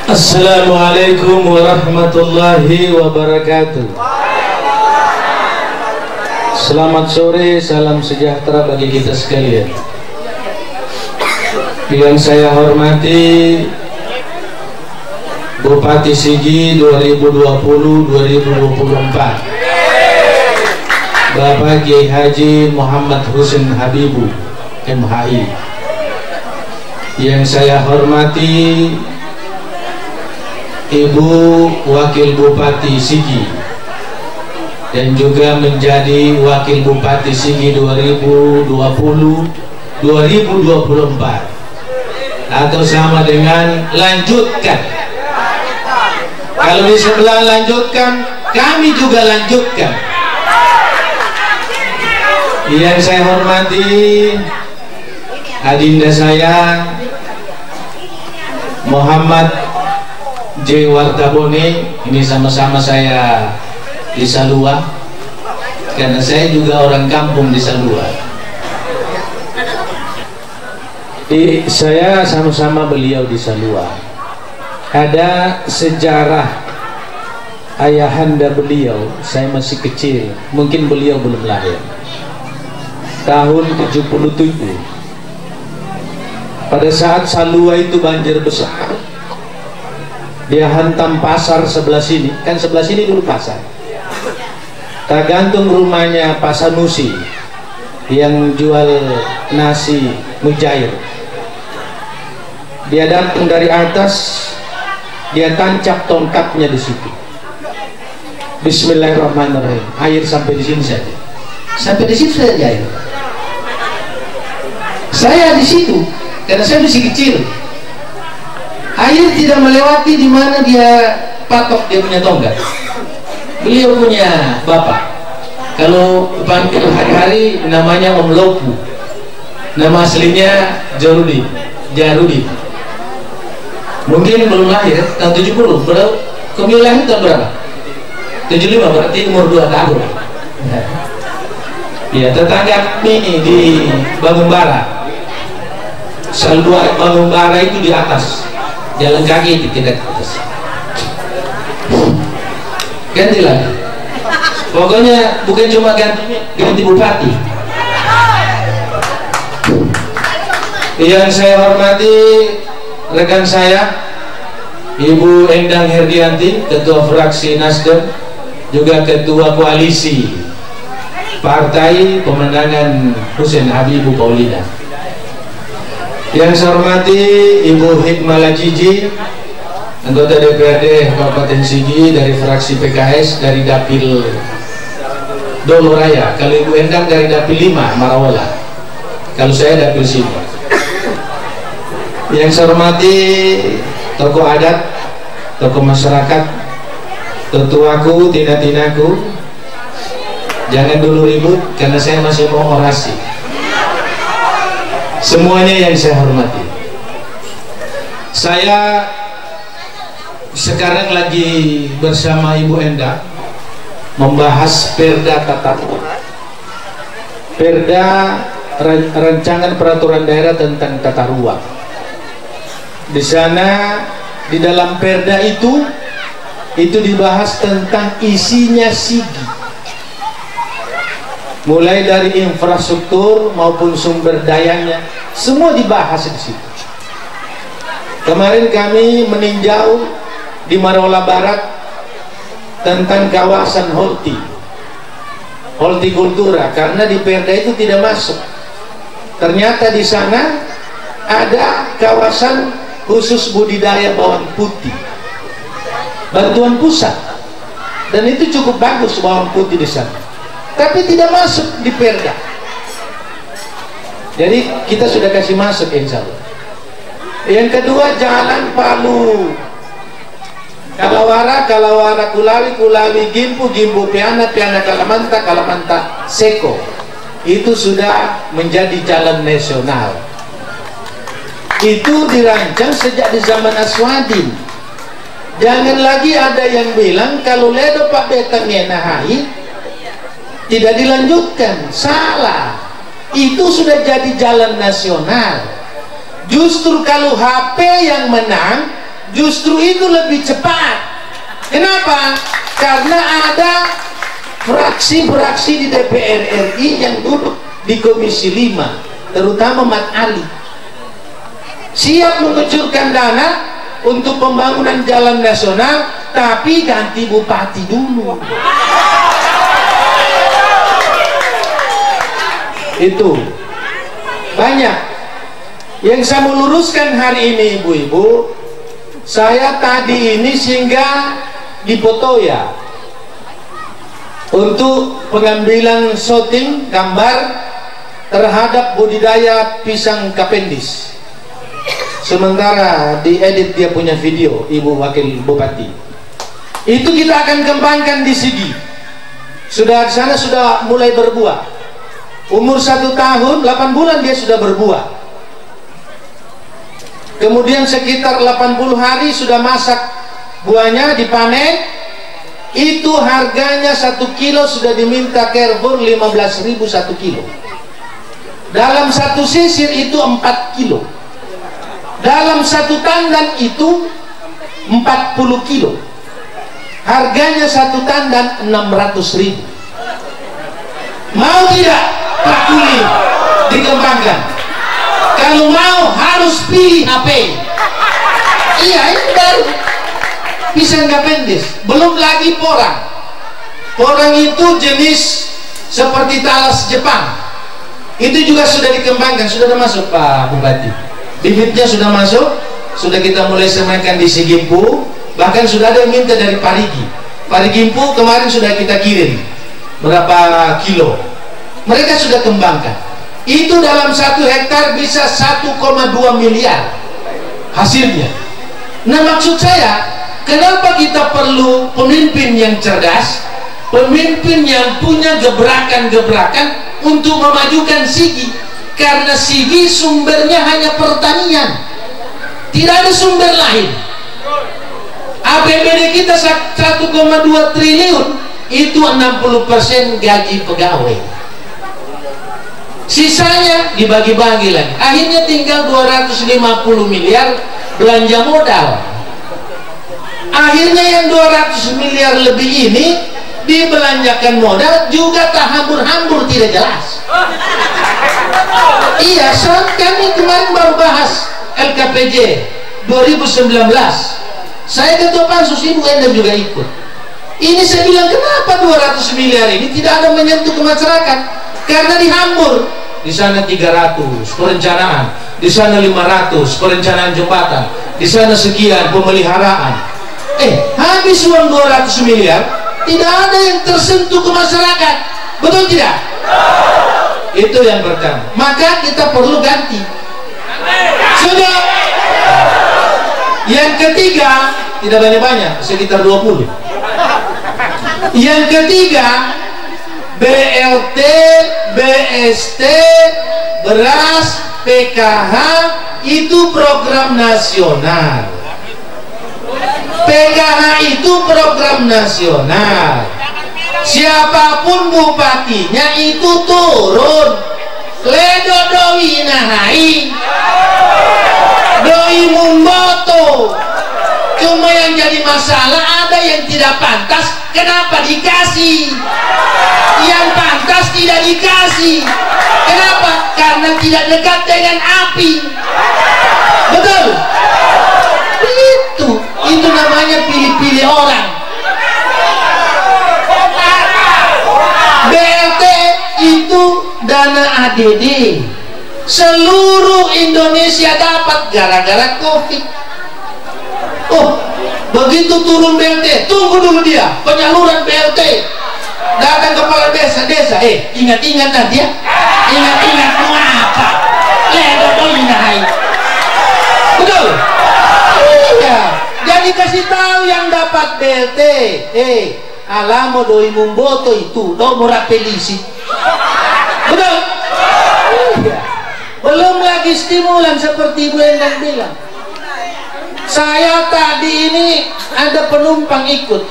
Assalamualaikum warahmatullahi wabarakatuh. Selamat sore, salam sejahtera bagi kita sekalian. Yang saya hormati Bupati Sigi 2020-2024 Bapak Kiai Haji Muhammad Husin Habibu MHI. Yang saya hormati Ibu Wakil Bupati Sigi dan juga menjadi Wakil Bupati Sigi 2020-2024 atau sama dengan lanjutkan. Kalau di sebelah lanjutkan, kami juga lanjutkan. Yang saya hormati adinda saya Muhammad J. Wartabone, ini sama-sama saya di Salua karena saya juga orang kampung di Salua. Saya sama-sama beliau di Salua. Ada sejarah ayahanda beliau, saya masih kecil, mungkin beliau belum lahir, tahun 77. Pada saat Salua itu banjir besar, dia hantam pasar sebelah sini, kan sebelah sini dulu pasar. Tergantung rumahnya Pak Sanusi yang jual nasi mujair. Dia datang dari atas, dia tancap tongkatnya di situ. Bismillahirrahmanirrahim. Air sampai di sini saja. Sampai di situ saja air. Saya di situ karena saya masih kecil. Air tidak melewati di mana dia patok dia punya tonggak. Beliau punya bapak, kalau panggil hari-hari namanya Om Lopu, nama aslinya Jarudi. Mungkin belum lahir, tahun 70. Kami lahir tahun berapa? 75, berarti umur 2 tahun. Ya, tetangga kami di Bangun Bara. Salua Bangun Bara itu di atas, jalan kaki itu kita ke atas. Gantilah. Pokoknya bukan cuma ganti bupati. Yang saya hormati rekan saya Ibu Endang Herdianti, Ketua Fraksi Nasdem, juga Ketua Koalisi Partai Pemenangan Husin Habibu Paulina. Yang saya hormati Ibu Hikmah Lajiji, anggota DPRD Kabupaten Sigi dari fraksi PKS dari Dapil Dolo Raya. Kalau Ibu Endang dari Dapil 5 Marawola, kalau saya Dapil sini. Yang saya hormati tokoh adat, tokoh masyarakat, tetuaku, tina-tinaku, jangan dulu ribut karena saya masih mau orasi. Semuanya yang saya hormati. Saya sekarang lagi bersama Ibu Endang membahas Perda Tata Ruang. Perda Rancangan Peraturan Daerah tentang Tata Ruang. Di sana, di dalam Perda itu dibahas tentang isinya Sigi, mulai dari infrastruktur maupun sumber dayanya, semua dibahas di situ. Kemarin kami meninjau di Marawola Barat tentang kawasan hortikultura, karena di Perda itu tidak masuk. Ternyata di sana ada kawasan khusus budidaya bawang putih, bantuan pusat, dan itu cukup bagus bawang putih di sana, tapi tidak masuk di Perda. Jadi kita sudah kasih masuk, insya Allah. Yang kedua, Jalan Palu Kalawara Kulawi Gimpu Piana Kalamanta Seko, itu sudah menjadi jalan nasional. Itu dirancang sejak di zaman Aswadin. Jangan lagi ada yang bilang kalau ledo Pak Betang Yenahai tidak dilanjutkan. Salah. Itu sudah jadi jalan nasional. Justru kalau HP yang menang, justru itu lebih cepat. Kenapa? Karena ada fraksi-fraksi di DPR RI yang duduk di Komisi 5, terutama Mat Ali, siap mengucurkan dana untuk pembangunan jalan nasional, tapi ganti bupati dulu. Itu banyak yang saya mau luruskan hari ini, ibu-ibu. Saya tadi ini singgah di Potoya untuk pengambilan shooting gambar terhadap budidaya pisang Cavendish. Sementara diedit dia punya video, Ibu Wakil Bupati. Itu kita akan kembangkan di Sigi. Sudah di sana sudah mulai berbuah. Umur 1 tahun 8 bulan dia sudah berbuah. Kemudian sekitar 80 hari sudah masak buahnya, dipanen. Itu harganya 1 kilo sudah diminta Carrefour 15.000 1 kilo. Dalam satu sisir itu 4 kilo. Dalam satu tandan itu 40 kilo. Harganya satu tandan 600.000. Mau tidak Pak Kuli dikembangkan? Kalau mau harus pilih HP. Iya, ini baru pisang Cavendish. Belum lagi porang. Porang itu jenis seperti talas Jepang. Itu juga sudah dikembangkan, sudah masuk Pak Bupati. Bibitnya sudah masuk, sudah kita mulai semakan di Sigimpu. Bahkan sudah ada yang minta dari Parigi. Parigimpu kemarin sudah kita kirim berapa kilo. Mereka sudah kembangkan. Itu dalam 1 hektar bisa 1,2 miliar hasilnya. Nah, maksud saya, kenapa kita perlu pemimpin yang cerdas, pemimpin yang punya gebrakan-gebrakan untuk memajukan Sigi? Karena Sigi sumbernya hanya pertanian, tidak ada sumber lain. APBD kita 1,2 triliun, itu 60% gaji pegawai. Sisanya dibagi-bagi lagi. Akhirnya tinggal 250 miliar belanja modal. Akhirnya yang 200 miliar lebih ini dibelanjakan modal juga tak hambur-hambur, tidak jelas. Iya, saat kami kemarin baru bahas LKPJ 2019. Saya ketua pansus, Ibu Endang juga ikut. Ini saya bilang, kenapa 200 miliar ini tidak ada menyentuh ke masyarakat? Karena dihambur. Di sana 300 perencanaan, di sana 500 perencanaan jembatan, di sana sekian pemeliharaan. Habis uang 200 miliar, tidak ada yang tersentuh ke masyarakat. Betul tidak? Itu yang pertama. Maka kita perlu ganti. Sudah. Yang ketiga, tidak banyak-banyak, sekitar 20. Yang ketiga, BLT, BST, beras, PKH itu program nasional. PKH itu program nasional. Siapapun bupatinya itu turun. Ledo doi nahai, doi mumboto. Cuma yang jadi masalah ada yang tidak pantas, kenapa dikasih? Yang pantas tidak dikasih. Kenapa? Karena tidak dekat dengan api. Betul? Itu namanya pilih-pilih orang. BLT itu dana ADD. Seluruh Indonesia dapat gara-gara COVID. Oh, begitu turun BLT, tunggu dulu dia penyaluran BLT. Datang kepala desa, ingat-ingat nanti ya. Ingat-ingat mau apa? Ledo-doinai. Betul? Iya. Jadi kasih tahu yang dapat BLT. Alamo doi mumboto itu, do morapelisi. Betul? Iya. Belum lagi stimulan seperti Ibu Endang bilang. Saya tadi ini ada penumpang ikut.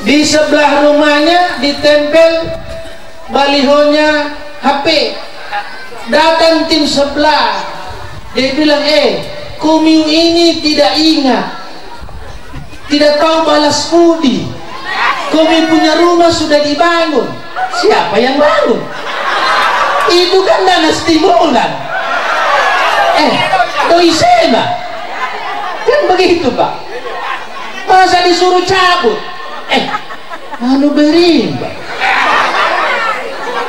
Di sebelah rumahnya ditempel balihonya HP. Datang tim sebelah. Dia bilang, Komiu ini tidak ingat, tidak tahu balas budi. Komiu punya rumah sudah dibangun, siapa yang bangun? Itu kan dana stimulan. Doi sema kan begitu Pak. Masa disuruh cabut? Anu berimba.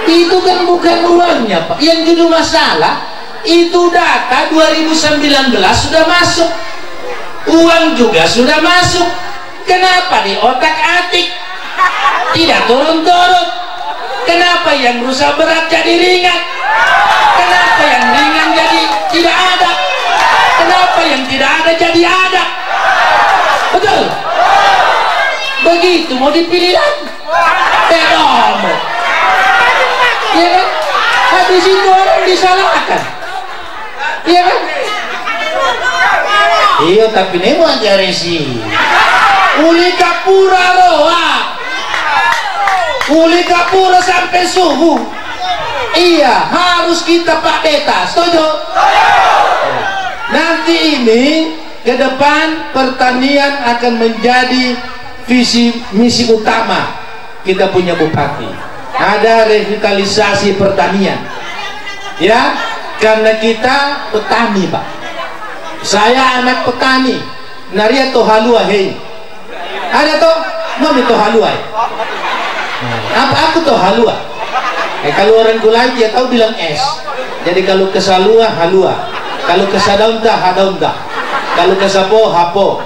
Itu kan bukan uangnya Pak. Yang jadi masalah itu data 2019 sudah masuk, uang juga sudah masuk. Kenapa di otak-atik tidak turun-turun? Kenapa yang rusak berat jadi ringan? Kenapa yang ringan jadi tidak ada? Kenapa yang tidak ada jadi ada? Betul? Begitu mau dipilih lagi? Teromo. Ya kan? Habis itu orang disalahkan. Iya kan? Iya, tapi ini mau aja resi. Uli kapura roa. Uli kapura sampai subuh. Iya, harus kita Pak Beta. Setuju? Nanti ini ke depan pertanian akan menjadi visi misi utama kita punya Bupati. Ada revitalisasi pertanian. Ya, karena kita petani Pak. Saya anak petani. Naria to halua hei. Ada toh mami to halua. Apa aku to halua? Kalau orang Kulai dia tahu bilang es. Jadi kalau ke salua halua. Kalau ke sadaunta hadaunta. Kalau ke sapo hapo.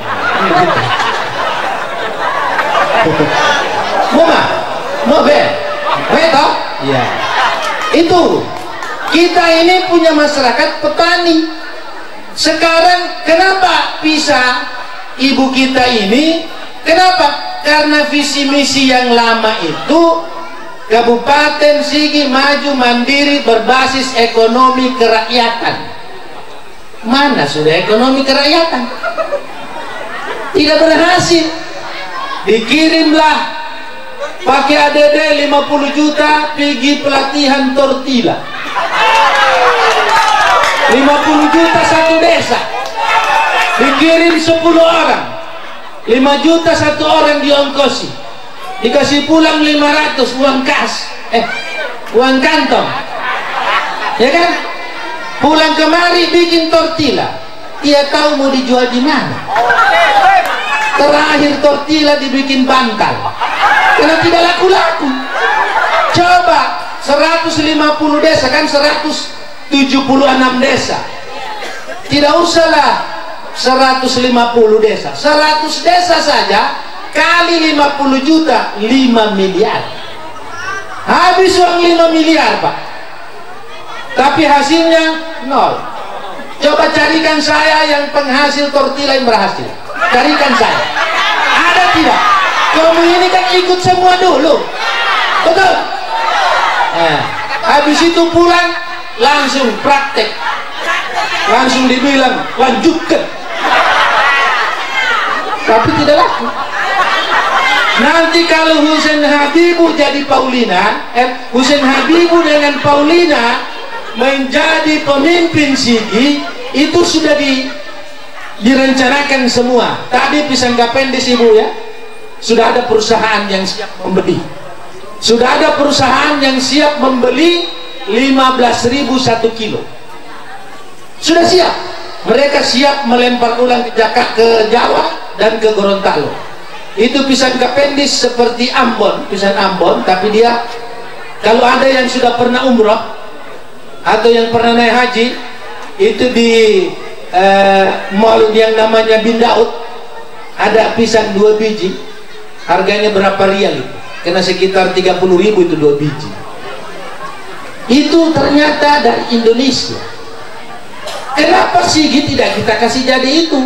Mau toh? Iya. Itu kita ini punya masyarakat petani. Sekarang kenapa pisah ibu kita ini? Kenapa? Karena visi misi yang lama itu Kabupaten Sigi maju mandiri berbasis ekonomi kerakyatan. Mana sudah ekonomi kerakyatan? Tidak berhasil. Dikirimlah pakai ADD 50 juta pergi pelatihan tortilla. 50 juta satu desa. Dikirim 10 orang. 5 juta satu orang diongkosi. Dikasih pulang 500 uang kas. Uang kantong. Ya kan? Pulang kemari bikin tortilla. Dia tahu mau dijual di mana. Terakhir tortilla dibikin bantal. Karena tidak laku-laku. Coba 150 desa kan 176 desa. Tidak usahlah 150 desa. 100 desa saja kali 50 juta 5 miliar. Habis uang 5 miliar Pak. Tapi hasilnya nol. Coba carikan saya yang penghasil tortilla yang berhasil. Carikan saya. Ada tidak? Kamu ini kan ikut semua dulu. Betul? Habis itu pulang langsung praktek. Langsung dibilang lanjutkan. Tapi tidak laku. Nanti kalau Husein Habibu jadi Paulina, Husein Habibu dengan Paulina menjadi pemimpin Sigi, itu sudah direncanakan semua. Tadi pisang gapendis Ibu ya, sudah ada perusahaan yang siap membeli. Sudah ada perusahaan yang siap membeli 15.000 1 kilo. Sudah siap. Mereka siap melempar ulang ke Jakarta, ke Jawa dan ke Gorontalo. Itu pisang gapendis seperti Ambon, pisang Ambon, tapi dia kalau ada yang sudah pernah umroh atau yang pernah naik haji, itu di mall yang namanya Bin Daud ada pisang 2 biji, harganya berapa rial itu? Kena sekitar 30.000 itu 2 biji. Itu ternyata dari Indonesia. Kenapa Sigi tidak kita kasih jadi itu?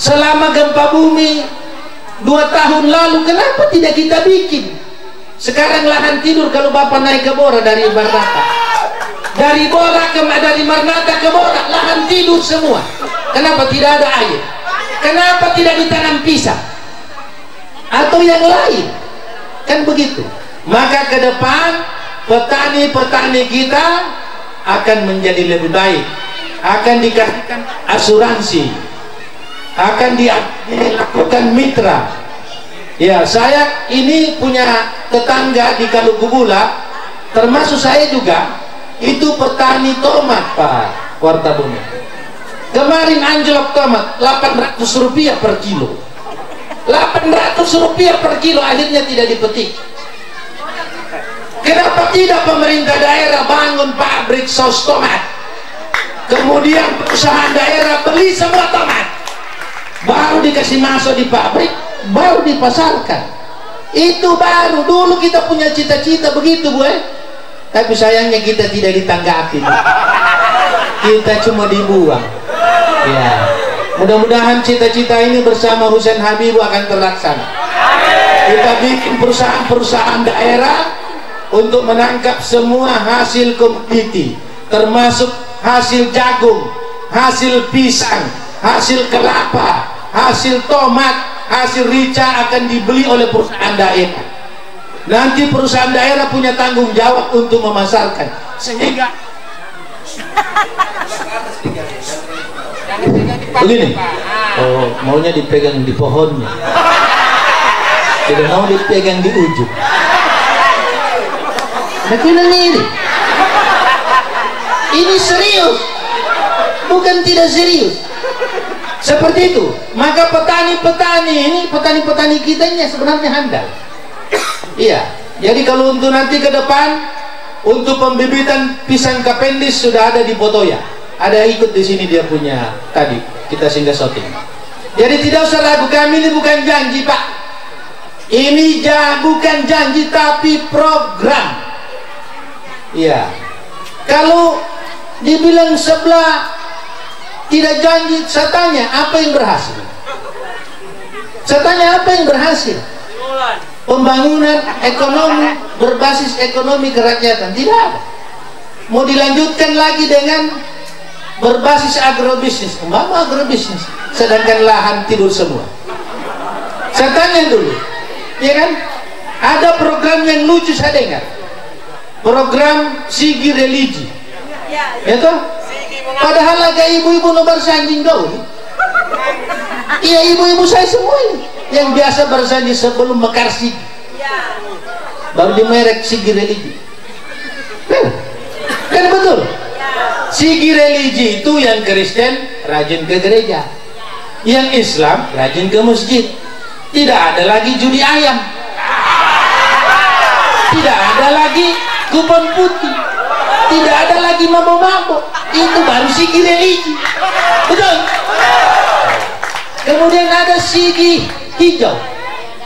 Selama gempa bumi 2 tahun lalu kenapa tidak kita bikin? Sekarang lahan tidur kalau Bapak naik ke Bora dari Marnata, dari Marnata ke Bora lahan tidur semua. Kenapa tidak ada air? Kenapa tidak ditanam pisang atau yang lain? Kan begitu. Maka ke depan petani-petani kita akan menjadi lebih baik. akan dikasihkan asuransi, akan dilakukan mitra. Ya, saya ini punya tetangga di Kalugugula, termasuk saya juga, itu petani tomat Pak Wartabumi. Kemarin anjlok tomat 800 rupiah per kilo. 800 rupiah per kilo, akhirnya tidak dipetik. Kenapa tidak pemerintah daerah bangun pabrik saus tomat, kemudian perusahaan daerah beli semua tomat, baru dikasih masuk di pabrik, baru dipasarkan. Itu baru. Dulu kita punya cita-cita begitu Bu, tapi sayangnya kita tidak ditanggapi, kita cuma dibuang. Ya, mudah-mudahan cita-cita ini bersama Husain Habibu akan terlaksana. Kita bikin perusahaan-perusahaan daerah untuk menangkap semua hasil komoditi, termasuk hasil jagung, hasil pisang, hasil kelapa, hasil tomat, hasil rica akan dibeli oleh perusahaan daerah. Nanti perusahaan daerah punya tanggung jawab untuk memasarkan, sehingga begini. Oh, maunya dipegang di pohonnya, tidak mau dipegang di ujung. Ini serius, bukan tidak serius. Seperti itu. Maka petani-petani ini, petani-petani kita ini sebenarnya handal. Iya. Jadi kalau untuk nanti ke depan, untuk pembibitan pisang Kapendis sudah ada di Potoya. Ada ikut di sini dia punya tadi. Kita singgah shooting. Jadi tidak usah ragu, kami ini bukan janji Pak. Ini bukan janji tapi program. Iya. Kalau dibilang sebelah tidak janji, saya tanya apa yang berhasil? Saya tanya apa yang berhasil? Pembangunan ekonomi berbasis ekonomi kerakyatan tidak ada. Mau dilanjutkan lagi dengan berbasis agrobisnis, kemana agrobisnis? Sedangkan lahan tidur semua. Saya tanya dulu, ya kan? Ada program yang lucu saya dengar. Program Sigi Religi, ya toh? Padahal agak ibu-ibu nomor sanjing gaul. Iya, ibu-ibu saya semua ini yang biasa bersanji sebelum mekar sigi, baru di merek Sigi Religi. Kan betul? Sigi Religi itu yang Kristen rajin ke gereja, yang Islam rajin ke masjid. Tidak ada lagi judi ayam, tidak ada lagi kupon putih, tidak ada lagi mabok-mabok. Itu baru Sigi Religi, betul? Kemudian ada Sigi hijau.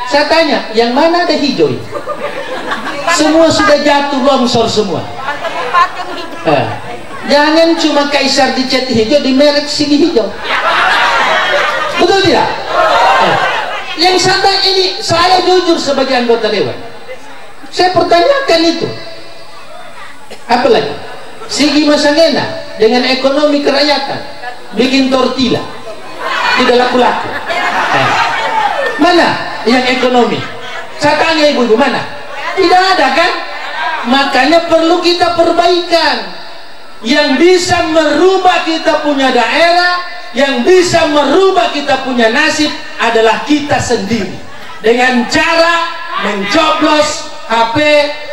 Saya tanya, yang mana ada hijau ini? Semua sudah jatuh, longsor semua. Jangan cuma kaisar dicat hijau di merek Sigi hijau, betul tidak? Yang saya tanya ini, saya jujur sebagai anggota dewan, saya pertanyakan itu. Apalagi Sigi Masangena dengan ekonomi kerakyatan bikin tortilla tidak laku-laku. Mana yang ekonomi? Saya tanya ibu-ibu, mana? Tidak ada kan? Makanya perlu kita perbaikan. Yang bisa merubah kita punya daerah, yang bisa merubah kita punya nasib adalah kita sendiri, dengan cara mencoblos HP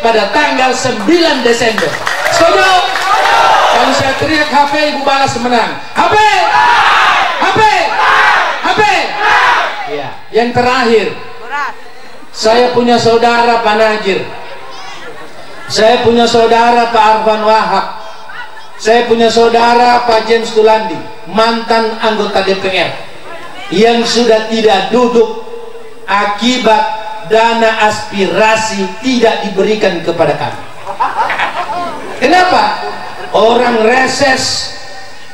pada tanggal 9 Desember. Setuju? Kalau saya teriak HP, ibu balas menang. HP! HP! HP! Ya. Yang terakhir, saya punya saudara Pak Najir, saya punya saudara Pak Arfan Wahab, saya punya saudara Pak James Tulandi, mantan anggota DPR yang sudah tidak duduk akibat dana aspirasi tidak diberikan kepada kami. Kenapa? Orang reses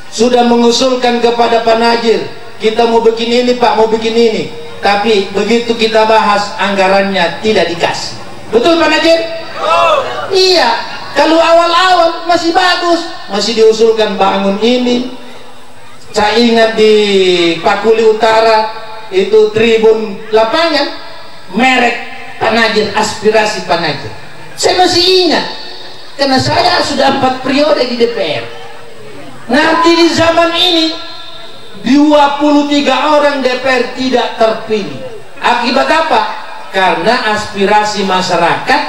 sudah mengusulkan kepada Pak Najir, kita mau bikin ini Pak, mau bikin ini, tapi begitu kita bahas anggarannya tidak dikasih. Betul Pak Najir? Iya. Kalau awal-awal masih bagus, masih diusulkan bangun ini. Saya ingat di Pakuli Utara itu tribun lapangan merek Pak Najir, aspirasi Pak Najir. Saya masih ingat karena saya sudah 4 periode di DPR. Nanti di zaman ini 23 orang DPR tidak terpilih. Akibat apa? Karena aspirasi masyarakat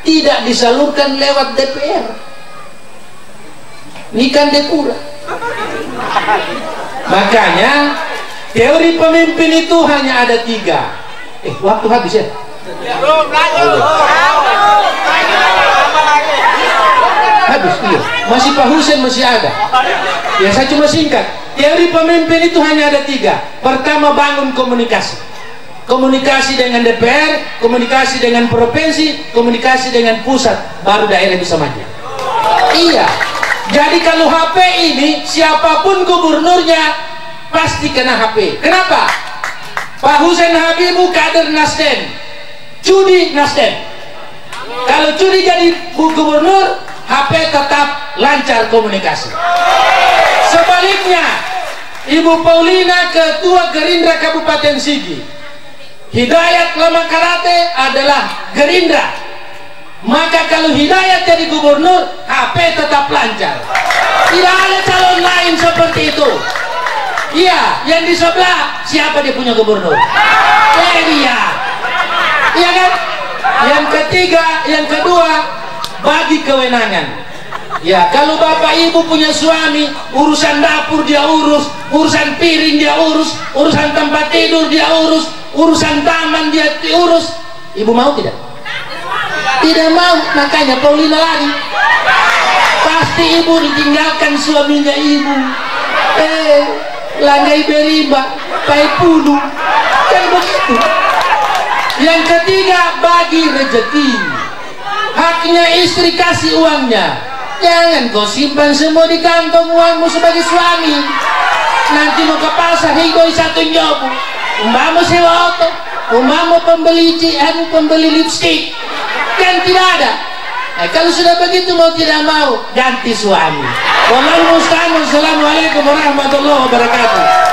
tidak disalurkan lewat DPR. Ini kan Depura. Makanya teori pemimpin itu hanya ada 3. Waktu habis ya? Habis, iya. Masih Pak Husen masih ada. Ya saya cuma singkat. Teori pemimpin itu hanya ada 3. Pertama, bangun komunikasi. Komunikasi dengan DPR, komunikasi dengan provinsi, komunikasi dengan pusat, baru daerah bisa maju. Iya. Jadi kalau HP ini, siapapun gubernurnya pasti kena HP. Kenapa? Pak Husen Habibu kader Nasdem, Cudi Nasdem. Kalau Cudi jadi gubernur, HP tetap lancar komunikasi. Sebaliknya, Ibu Paulina ketua Gerindra Kabupaten Sigi, Hidayat Lama Karate adalah Gerindra. Maka kalau Hidayat jadi gubernur, HP tetap lancar. Tidak ada calon lain seperti itu. Iya, yang di sebelah siapa dia punya gubernur? Dia. Iya kan? Yang ketiga, yang kedua, bagi kewenangan. Ya, kalau bapak ibu punya suami, urusan dapur dia urus, urusan piring dia urus, urusan tempat tidur dia urus, urusan taman dia urus. Ibu mau tidak? Tidak mau, makanya Paulina lari. Pasti ibu ditinggalkan suaminya ibu. Langai beriba, pai puluh. Kan begitu. Yang ketiga, bagi rezeki. Haknya istri kasih uangnya. Jangan kau simpan semua di kantong uangmu sebagai suami. Nanti mau ke pasar, hidoi satu nyobu. Umpamu sewa otot, umpamu pembeli lipstick. Kan tidak ada. Kalau sudah begitu mau tidak mau ganti suami. Wallahualam. Assalamualaikum warahmatullahi wabarakatuh.